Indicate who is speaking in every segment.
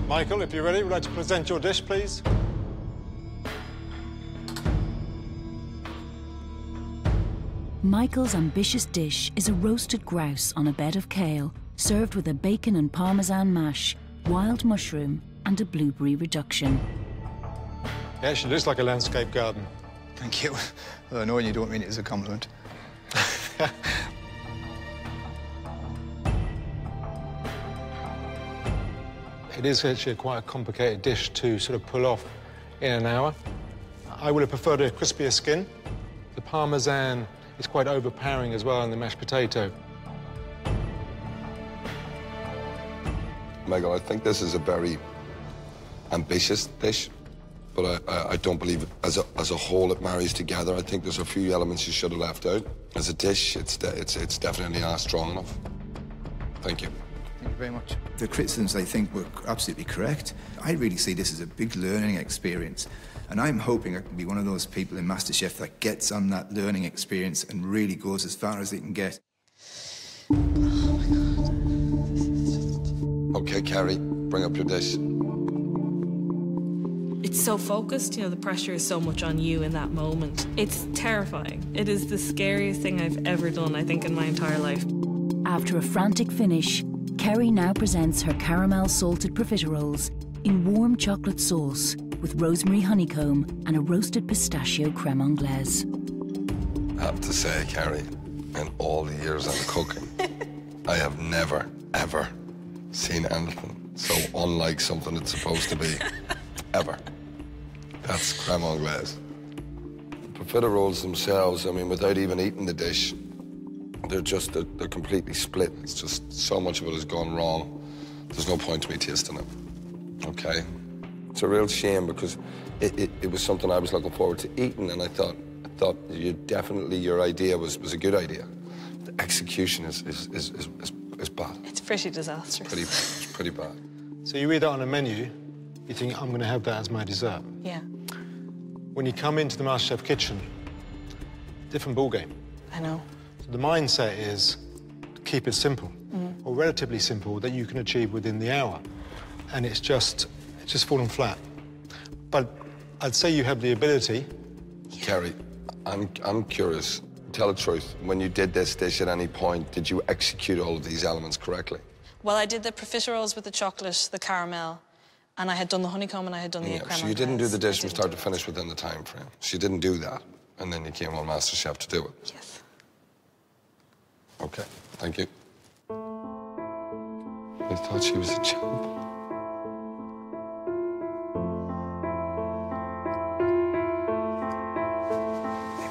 Speaker 1: Michael, if you're ready, we'd like to present your dish, please.
Speaker 2: Michael's ambitious dish is a roasted grouse on a bed of kale, served with a bacon and parmesan mash, wild mushroom and a blueberry reduction.
Speaker 1: It actually looks like a landscape garden.
Speaker 3: Thank you. Well, I know you don't mean it as a compliment.
Speaker 1: It is actually quite a complicated dish to sort of pull off in an hour. I would have preferred a crispier skin. The parmesan is quite overpowering as well in the mashed potato.
Speaker 4: Michael, I think this is a very ambitious dish, but I don't believe it as a whole it marries together. I think there's a few elements you should have left out. As a dish, it's definitely not strong enough. Thank you.
Speaker 3: Thank you very much. The criticisms, I think, were absolutely correct. I really see this as a big learning experience, and I'm hoping I can be one of those people in Masterchef that gets on that learning experience and really goes as far as they can get.
Speaker 4: Oh, my God. OK, Kerry, bring up your dish.
Speaker 5: It's so focused, you know, the pressure is so much on you in that moment. It's terrifying. It is the scariest thing I've ever done, I think, in my entire life.
Speaker 2: After a frantic finish, Kerry now presents her caramel salted profiteroles in warm chocolate sauce with rosemary honeycomb and a roasted pistachio creme anglaise.
Speaker 4: I have to say, Kerry, in all the years I'm cooking, I have never, ever seen anything so unlike something it's supposed to be, ever. That's creme anglaise. The profiteroles themselves, I mean, without even eating the dish, they're completely split. It's just so much of it has gone wrong. There's no point to me tasting it, OK? It's a real shame because it was something I was looking forward to eating, and I thought your idea was a good idea. The execution is bad.
Speaker 5: It's pretty disastrous.
Speaker 4: It's pretty bad.
Speaker 1: So you read that on a menu, you think, I'm going to have that as my dessert.
Speaker 5: Yeah.
Speaker 1: When you come into the MasterChef kitchen, different ballgame.
Speaker 5: I know.
Speaker 1: So the mindset is to keep it simple, or relatively simple, that you can achieve within the hour. And it's just fallen flat. But I'd say you have the ability.
Speaker 4: Kerry, I'm curious. Tell the truth. When you did this dish at any point, did you execute all of these elements correctly?
Speaker 5: Well, I did the profiteroles with the chocolate, the caramel, and I had done the honeycomb and I had done the creme.
Speaker 4: So you didn't do the dish from start to finish within the time frame. So you didn't do that, and then you came on MasterChef to do it.
Speaker 5: Yes.
Speaker 4: OK, thank you. I thought she was a champ.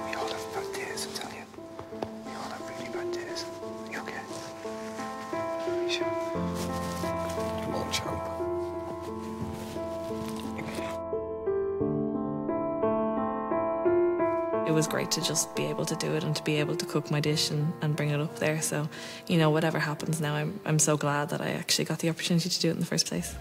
Speaker 3: We all have bad days, I tell you. We all have really bad days. Are you OK? Are you sure?
Speaker 4: Come on, champ.
Speaker 5: It was great to just be able to do it and to be able to cook my dish and bring it up there. So, you know, whatever happens now, I'm so glad that I actually got the opportunity to do it in the first place.